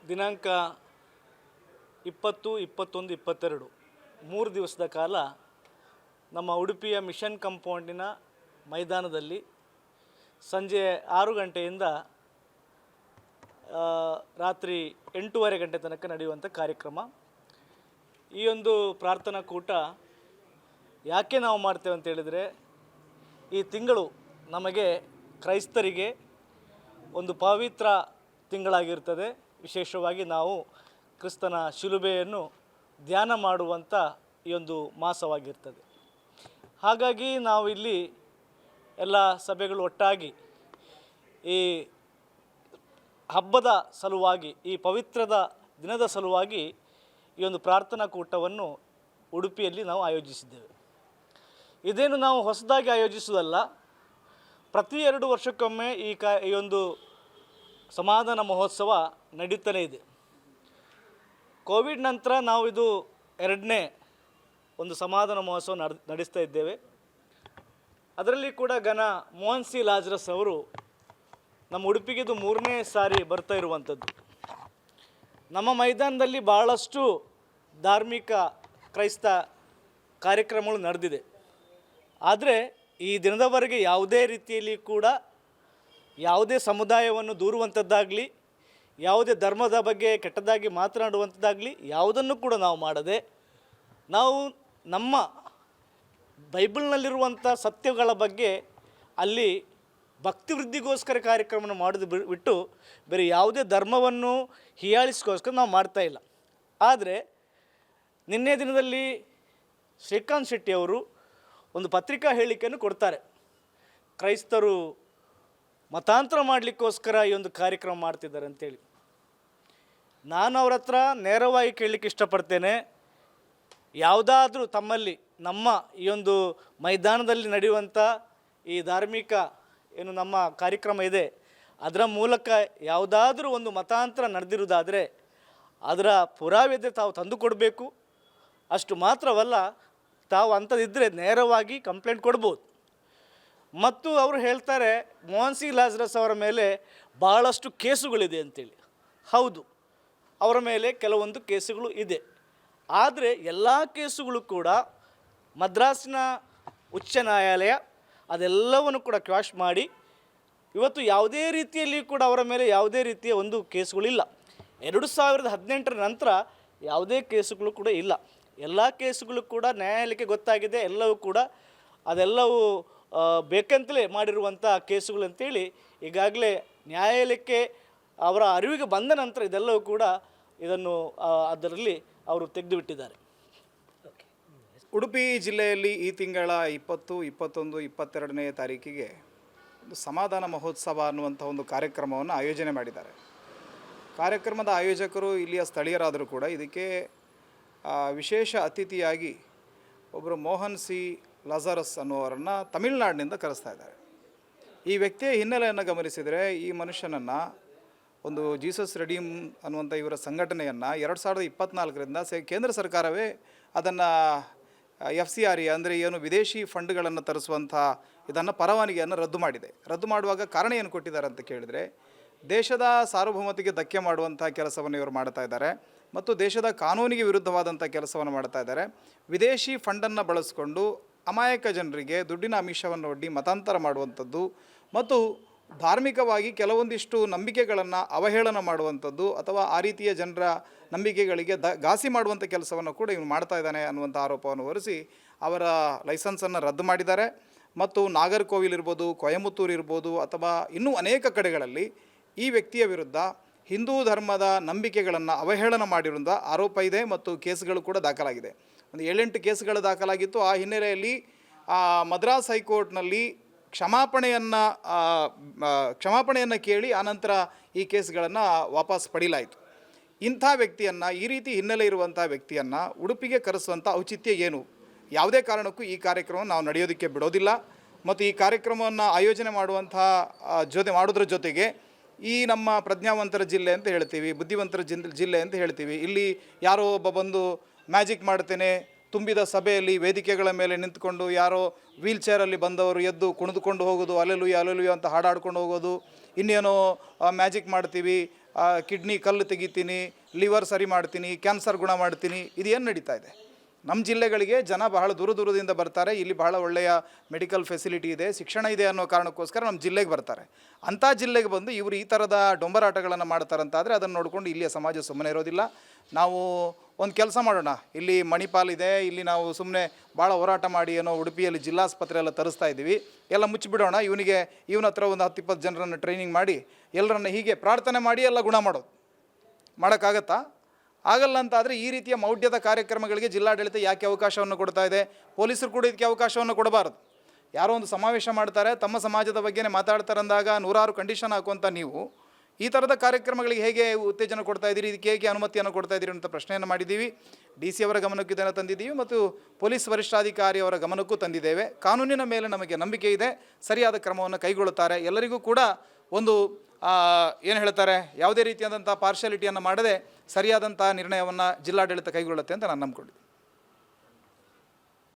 ದಿನಾಂಕ 20, 21, 22 3 ದಿವಸದ ಕಾಲ ನಮ್ಮ ಉಡುಪಿಯ ಮಿಷನ್ ಕಾಂಪೌಂಡಿನ ಮೈದಾನದಲ್ಲಿ ಸಂಜೆ 6 ಗಂಟೆಯಿಂದ ರಾತ್ರಿ 8:30 ಗಂಟೆ ತನಕ ನಡೆಯುವಂಥ ಕಾರ್ಯಕ್ರಮ. ಈ ಒಂದು ಪ್ರಾರ್ಥನಾ ಕೂಟ ಯಾಕೆ ನಾವು ಮಾಡ್ತೇವೆ ಅಂತ ಹೇಳಿದರೆ, ಈ ತಿಂಗಳು ನಮಗೆ ಕ್ರೈಸ್ತರಿಗೆ ಒಂದು ಪವಿತ್ರ ತಿಂಗಳಾಗಿರ್ತದೆ. ವಿಶೇಷವಾಗಿ ನಾವು ಕ್ರಿಸ್ತನ ಶಿಲುಬೆಯನ್ನು ಧ್ಯಾನ ಮಾಡುವಂಥ ಈ ಒಂದು ಮಾಸವಾಗಿರ್ತದೆ. ಹಾಗಾಗಿ ನಾವು ಇಲ್ಲಿ ಎಲ್ಲ ಸಭೆಗಳು ಒಟ್ಟಾಗಿ ಈ ಹಬ್ಬದ ಸಲುವಾಗಿ, ಈ ಪವಿತ್ರದ ದಿನದ ಸಲುವಾಗಿ ಈ ಒಂದು ಪ್ರಾರ್ಥನಾ ಕೂಟವನ್ನು ಉಡುಪಿಯಲ್ಲಿ ನಾವು ಆಯೋಜಿಸಿದ್ದೇವೆ. ಇದೇನು ನಾವು ಹೊಸದಾಗಿ ಆಯೋಜಿಸುವುದಲ್ಲ. ಪ್ರತಿ 2 ವರ್ಷಕ್ಕೊಮ್ಮೆ ಈ ಒಂದು ಸಮಾಧಾನ ಮಹೋತ್ಸವ ನಡೀತಾನೇ ಇದೆ. ಕೋವಿಡ್ ನಂತರ ನಾವು ಇದು 2ನೇ ಒಂದು ಸಮಾಧಾನ ಮಹೋತ್ಸವ ನಡೆಸ್ತಾ ಇದ್ದೇವೆ. ಅದರಲ್ಲಿ ಕೂಡ ಮೋಹನ್ ಸಿ ಲಾಜರಸ್ ಅವರು ನಮ್ಮ ಉಡುಪಿಗೆ ಇದು 3ನೇ ಸಾರಿ ಬರ್ತಾ ಇರುವಂಥದ್ದು. ನಮ್ಮ ಮೈದಾನದಲ್ಲಿ ಭಾಳಷ್ಟು ಧಾರ್ಮಿಕ ಕ್ರೈಸ್ತ ಕಾರ್ಯಕ್ರಮಗಳು ನಡೆದಿದೆ. ಆದರೆ ಈ ದಿನದವರೆಗೆ ಯಾವುದೇ ರೀತಿಯಲ್ಲಿ ಕೂಡ ಯಾವುದೇ ಸಮುದಾಯವನ್ನು ದೂರುವಂಥದ್ದಾಗಲಿ, ಯಾವುದೇ ಧರ್ಮದ ಬಗ್ಗೆ ಕೆಟ್ಟದಾಗಿ ಮಾತನಾಡುವಂಥದ್ದಾಗಲಿ ಯಾವುದನ್ನು ಕೂಡ ನಾವು ಮಾಡದೆ, ನಾವು ನಮ್ಮ ಬೈಬಲ್ನಲ್ಲಿರುವಂಥ ಸತ್ಯಗಳ ಬಗ್ಗೆ ಅಲ್ಲಿ ಭಕ್ತಿ ವೃದ್ಧಿಗೋಸ್ಕರ ಕಾರ್ಯಕ್ರಮವನ್ನು ಮಾಡೋದು ಬಿಟ್ಟು ಬೇರೆ ಯಾವುದೇ ಧರ್ಮವನ್ನು ಹೀಯಾಳಿಸ್ಕೋಸ್ಕರ ನಾವು ಮಾಡ್ತಾಯಿಲ್ಲ. ಆದರೆ ನಿನ್ನೆ ದಿನದಲ್ಲಿ ಶ್ರೀಕಾಂತ್ ಶೆಟ್ಟಿಯವರು ಒಂದು ಪತ್ರಿಕಾ ಹೇಳಿಕೆಯನ್ನು ಕೊಡ್ತಾರೆ. ಕ್ರೈಸ್ತರು ಮತಾಂತರ ಮಾಡಲಿಕ್ಕೋಸ್ಕರ ಈ ಒಂದು ಕಾರ್ಯಕ್ರಮ ಮಾಡ್ತಿದ್ದಾರೆ ಅಂತೇಳಿ. ನಾನು ಅವ್ರ ಹತ್ರ ನೇರವಾಗಿ ಕೇಳಲಿಕ್ಕೆ ಇಷ್ಟಪಡ್ತೇನೆ. ಯಾವುದಾದ್ರೂ ತಮ್ಮಲ್ಲಿ ನಮ್ಮ ಈ ಒಂದು ಮೈದಾನದಲ್ಲಿ ನಡೆಯುವಂಥ ಈ ಧಾರ್ಮಿಕ ಏನು ನಮ್ಮ ಕಾರ್ಯಕ್ರಮ ಇದೆ, ಅದರ ಮೂಲಕ ಯಾವುದಾದ್ರೂ ಒಂದು ಮತಾಂತರ ನಡೆದಿರುವುದಾದರೆ ಅದರ ಪುರಾವೆದೆ ತಾವು ತಂದು ಕೊಡಬೇಕು. ಅಷ್ಟು ಮಾತ್ರವಲ್ಲ, ತಾವು ಅಂಥದ್ದಿದ್ದರೆ ನೇರವಾಗಿ ಕಂಪ್ಲೇಂಟ್ ಕೊಡ್ಬೋದು. ಮತ್ತು ಅವರು ಹೇಳ್ತಾರೆ ಮೋಹನ್ ಸಿ ಲಾಜರಸ್ ಅವರ ಮೇಲೆ ಭಾಳಷ್ಟು ಕೇಸುಗಳಿದೆ ಅಂತೇಳಿ. ಹೌದು, ಅವರ ಮೇಲೆ ಕೆಲವೊಂದು ಕೇಸುಗಳು ಇದೆ. ಆದರೆ ಎಲ್ಲ ಕೇಸುಗಳು ಕೂಡ ಮದ್ರಾಸಿನ ಉಚ್ಚ ನ್ಯಾಯಾಲಯ ಅದೆಲ್ಲವನ್ನು ಕೂಡ ಕ್ವಾಶ್ ಮಾಡಿ ಇವತ್ತು ಯಾವುದೇ ರೀತಿಯಲ್ಲಿ ಕೂಡ ಅವರ ಮೇಲೆ ಯಾವುದೇ ರೀತಿಯ ಒಂದು ಕೇಸುಗಳಿಲ್ಲ. 2018 ನಂತರ ಯಾವುದೇ ಕೇಸುಗಳು ಕೂಡ ಇಲ್ಲ. ಎಲ್ಲ ಕೇಸುಗಳು ಕೂಡ ನ್ಯಾಯಾಲಯಕ್ಕೆ ಗೊತ್ತಾಗಿದೆ. ಎಲ್ಲವೂ ಕೂಡ ಅದೆಲ್ಲವೂ ಬೇಕಂತಲೇ ಮಾಡಿರುವಂಥ ಕೇಸುಗಳು ಅಂತೇಳಿ ಈಗಾಗಲೇ ನ್ಯಾಯಾಲಯಕ್ಕೆ ಅವರ ಅರಿವಿಗೆ ಬಂದ ನಂತರ ಇದೆಲ್ಲವೂ ಕೂಡ ಇದನ್ನು ಅದರಲ್ಲಿ ಅವರು ತೆಗೆದುಬಿಟ್ಟಿದ್ದಾರೆ. ಉಡುಪಿ ಜಿಲ್ಲೆಯಲ್ಲಿ ಈ ತಿಂಗಳ 20, 21, 22ನೇ ತಾರೀಕಿಗೆ ಒಂದು ಸಮಾಧಾನ ಮಹೋತ್ಸವ ಅನ್ನುವಂಥ ಒಂದು ಕಾರ್ಯಕ್ರಮವನ್ನು ಆಯೋಜನೆ ಮಾಡಿದ್ದಾರೆ. ಕಾರ್ಯಕ್ರಮದ ಆಯೋಜಕರು ಇಲ್ಲಿಯ ಸ್ಥಳೀಯರಾದರೂ ಕೂಡ ಇದಕ್ಕೆ ವಿಶೇಷ ಅತಿಥಿಯಾಗಿ ಒಬ್ಬರು ಮೋಹನ್ ಸಿ ಲಾಜರಸ್ ಅನ್ನುವರನ್ನು ತಮಿಳುನಾಡಿನಿಂದ ಕರೆಸ್ತಾ ಇದ್ದಾರೆ. ಈ ವ್ಯಕ್ತಿಯ ಹಿನ್ನೆಲೆಯನ್ನು ಗಮನಿಸಿದರೆ ಈ ಮನುಷ್ಯನನ್ನು ಒಂದು ಜೀಸಸ್ ರೆಡೀಮ್ ಅನ್ನುವಂಥ ಇವರ ಸಂಘಟನೆಯನ್ನು 2024ರಿಂದ ಕೇಂದ್ರ ಸರ್ಕಾರವೇ ಅದನ್ನು FCRA ಅಂದರೆ ಏನು ವಿದೇಶಿ ಫಂಡ್ಗಳನ್ನು ತರಿಸುವಂಥ ಇದನ್ನು ಪರವಾನಗಿಯನ್ನು ರದ್ದು ಮಾಡಿದೆ. ರದ್ದು ಮಾಡುವಾಗ ಕಾರಣ ಏನು ಕೊಟ್ಟಿದ್ದಾರೆ ಅಂತ ಕೇಳಿದರೆ, ದೇಶದ ಸಾರ್ವಭೌಮತೆಗೆ ಧಕ್ಕೆ ಮಾಡುವಂಥ ಕೆಲಸವನ್ನು ಇವರು ಮಾಡ್ತಾ ಇದ್ದಾರೆ ಮತ್ತು ದೇಶದ ಕಾನೂನಿಗೆ ವಿರುದ್ಧವಾದಂಥ ಕೆಲಸವನ್ನು ಮಾಡ್ತಾ ಇದ್ದಾರೆ. ವಿದೇಶಿ ಫಂಡನ್ನು ಬಳಸಿಕೊಂಡು ಅಮಾಯಕ ಜನರಿಗೆ ದುಡ್ಡಿನ ಆಮಿಷವನ್ನು ಒಡ್ಡಿ ಮತಾಂತರ ಮಾಡುವಂಥದ್ದು ಮತ್ತು ಧಾರ್ಮಿಕವಾಗಿ ಕೆಲವೊಂದಿಷ್ಟು ನಂಬಿಕೆಗಳನ್ನು ಅವಹೇಳನ ಮಾಡುವಂಥದ್ದು ಅಥವಾ ಆ ರೀತಿಯ ಜನರ ನಂಬಿಕೆಗಳಿಗೆ ಘಾಸಿ ಮಾಡುವಂಥ ಕೆಲಸವನ್ನು ಕೂಡ ಇವನು ಮಾಡ್ತಾ ಇದ್ದಾನೆ ಅನ್ನುವಂಥ ಆರೋಪವನ್ನು ಹೊರಿಸಿ ಅವರ ಲೈಸೆನ್ಸನ್ನು ರದ್ದು ಮಾಡಿದ್ದಾರೆ. ಮತ್ತು ನಾಗರ್ಕೋವಿಲ್ ಇರ್ಬೋದು, ಕೊಯಮತ್ತೂರು ಇರ್ಬೋದು ಅಥವಾ ಇನ್ನೂ ಅನೇಕ ಕಡೆಗಳಲ್ಲಿ ಈ ವ್ಯಕ್ತಿಯ ವಿರುದ್ಧ ಹಿಂದೂ ಧರ್ಮದ ನಂಬಿಕೆಗಳನ್ನು ಅವಹೇಳನ ಮಾಡಿರುವಂಥ ಆರೋಪ ಇದೆ ಮತ್ತು ಕೇಸುಗಳು ಕೂಡ ದಾಖಲಾಗಿದೆ. ಒಂದು 7-8 ಕೇಸುಗಳು ದಾಖಲಾಗಿತ್ತು. ಆ ಹಿನ್ನೆಲೆಯಲ್ಲಿ ಮದ್ರಾಸ್ ಹೈಕೋರ್ಟ್ನಲ್ಲಿ ಕ್ಷಮಾಪಣೆಯನ್ನು ಕೇಳಿ ಆನಂತರ ಈ ಕೇಸುಗಳನ್ನು ವಾಪಸ್ ಪಡೀಲಾಯಿತು. ಇಂಥ ವ್ಯಕ್ತಿಯನ್ನು, ಈ ರೀತಿ ಹಿನ್ನೆಲೆ ಇರುವಂಥ ವ್ಯಕ್ತಿಯನ್ನು ಉಡುಪಿಗೆ ಕರೆಸುವಂಥ ಔಚಿತ್ಯ ಏನು? ಯಾವುದೇ ಕಾರಣಕ್ಕೂ ಈ ಕಾರ್ಯಕ್ರಮ ನಾವು ನಡೆಯೋದಕ್ಕೆ ಬಿಡೋದಿಲ್ಲ. ಮತ್ತು ಈ ಕಾರ್ಯಕ್ರಮವನ್ನು ಆಯೋಜನೆ ಮಾಡೋದ್ರ ಜೊತೆಗೆ ಈ ನಮ್ಮ ಪ್ರಜ್ಞಾವಂತರ ಜಿಲ್ಲೆ ಅಂತ ಹೇಳ್ತೀವಿ, ಬುದ್ಧಿವಂತರ ಜಿಲ್ಲೆ ಅಂತ ಹೇಳ್ತೀವಿ. ಇಲ್ಲಿ ಯಾರೋ ಒಬ್ಬ ಬಂದು ಮ್ಯಾಜಿಕ್ ಮಾಡ್ತೇನೆ, ತುಂಬಿದ ಸಭೆಯಲ್ಲಿ ವೇದಿಕೆಗಳ ಮೇಲೆ ನಿಂತ್ಕೊಂಡು ಯಾರೋ ವೀಲ್ ಚೇರಲ್ಲಿ ಬಂದವರು ಎದ್ದು ಕುಣಿದುಕೊಂಡು ಹೋಗೋದು, ಅಲೆಲುಯ್ಯ ಅಲೆಲುಯ್ಯ ಅಂತ ಹಾಡಾಡ್ಕೊಂಡು ಹೋಗೋದು, ಇನ್ನೇನೋ ಮ್ಯಾಜಿಕ್ ಮಾಡ್ತೀವಿ, ಕಿಡ್ನಿ ಕಲ್ಲು ತೆಗಿತೀನಿ, ಲಿವರ್ ಸರಿ ಮಾಡ್ತೀನಿ, ಕ್ಯಾನ್ಸರ್ ಗುಣ ಮಾಡ್ತೀನಿ, ಇದೇನು ನಡೀತಾ ಇದೆ? ನಮ್ಮ ಜಿಲ್ಲೆಗಳಿಗೆ ಜನ ಬಹಳ ದೂರದಿಂದ ಬರ್ತಾರೆ. ಇಲ್ಲಿ ಬಹಳ ಒಳ್ಳೆಯ ಮೆಡಿಕಲ್ ಫೆಸಿಲಿಟಿ ಇದೆ, ಶಿಕ್ಷಣ ಇದೆ ಅನ್ನೋ ಕಾರಣಕ್ಕೋಸ್ಕರ ನಮ್ಮ ಜಿಲ್ಲೆಗೆ ಬರ್ತಾರೆ. ಅಂಥ ಜಿಲ್ಲೆಗೆ ಬಂದು ಇವರು ಈ ಥರದ ಡೊಂಬರಾಟಗಳನ್ನು ಮಾಡ್ತಾರಂತಾದರೆ ಅದನ್ನು ನೋಡಿಕೊಂಡು ಇಲ್ಲಿಯ ಸಮಾಜ ಸುಮ್ಮನೆ ಇರೋದಿಲ್ಲ. ನಾವು ಒಂದು ಕೆಲಸ ಮಾಡೋಣ, ಇಲ್ಲಿ ಮಣಿಪಾಲ್ ಇದೆ, ಇಲ್ಲಿ ನಾವು ಸುಮ್ಮನೆ ಭಾಳ ಹೋರಾಟ ಮಾಡಿ ಏನೋ ಉಡುಪಿಯಲ್ಲಿ ಜಿಲ್ಲಾಸ್ಪತ್ರೆ ಎಲ್ಲ ತರಿಸ್ತಾ ಇದ್ದೀವಿ, ಎಲ್ಲ ಮುಚ್ಚಿಬಿಡೋಣ, ಇವನ ಹತ್ರ ಒಂದು 10-20 ಜನರನ್ನು ಟ್ರೈನಿಂಗ್ ಮಾಡಿ ಎಲ್ಲರನ್ನ ಹೀಗೆ ಪ್ರಾರ್ಥನೆ ಮಾಡಿ ಎಲ್ಲ ಗುಣ ಮಾಡೋದು ಮಾಡೋಕ್ಕಾಗತ್ತಾ? ಆಗಲ್ಲ. ಅಂತಾದರೆ ಈ ರೀತಿಯ ಮೌಢ್ಯದ ಕಾರ್ಯಕ್ರಮಗಳಿಗೆ ಜಿಲ್ಲಾಡಳಿತ ಯಾಕೆ ಅವಕಾಶವನ್ನು ಕೊಡ್ತಾ ಇದೆ? ಪೊಲೀಸರು ಕೂಡ ಇದಕ್ಕೆ ಅವಕಾಶವನ್ನು ಕೊಡಬಾರದು. ಯಾರೋ ಒಂದು ಸಮಾವೇಶ ಮಾಡ್ತಾರೆ, ತಮ್ಮ ಸಮಾಜದ ಬಗ್ಗೆನೇ ಮಾತಾಡ್ತಾರೆ ಅಂದಾಗ 100 ಕಂಡೀಷನ್ ಹಾಕುವಂಥ ನೀವು ಈ ಥರದ ಕಾರ್ಯಕ್ರಮಗಳಿಗೆ ಹೇಗೆ ಉತ್ತೇಜನ ಕೊಡ್ತಾ ಇದ್ದೀರಿ, ಇದಕ್ಕೆ ಹೇಗೆ ಅನುಮತಿಯನ್ನು ಕೊಡ್ತಾ ಇದ್ದೀರಿ ಅಂತ ಪ್ರಶ್ನೆಯನ್ನು ಮಾಡಿದ್ದೀವಿ. DC ಅವರ ಗಮನಕ್ಕೂ ಇದನ್ನು ತಂದಿದ್ದೀವಿ ಮತ್ತು ಪೊಲೀಸ್ ವರಿಷ್ಠಾಧಿಕಾರಿಯವರ ಗಮನಕ್ಕೂ ತಂದಿದ್ದೇವೆ. ಕಾನೂನಿನ ಮೇಲೆ ನಮಗೆ ನಂಬಿಕೆ ಇದೆ, ಸರಿಯಾದ ಕ್ರಮವನ್ನು ಕೈಗೊಳ್ಳುತ್ತಾರೆ. ಎಲ್ಲರಿಗೂ ಕೂಡ ಒಂದು ಏನು ಹೇಳ್ತಾರೆ, ಯಾವುದೇ ರೀತಿಯಾದಂಥ ಪಾರ್ಶಾಲಿಟಿಯನ್ನು ಮಾಡದೆ ಸರಿಯಾದಂಥ ನಿರ್ಣಯವನ್ನು ಜಿಲ್ಲಾಡಳಿತ ಕೈಗೊಳ್ಳುತ್ತೆ ಅಂತ ನಾನು ನಂಬ್ಕೊಂಡಿದ್ದೀನಿ.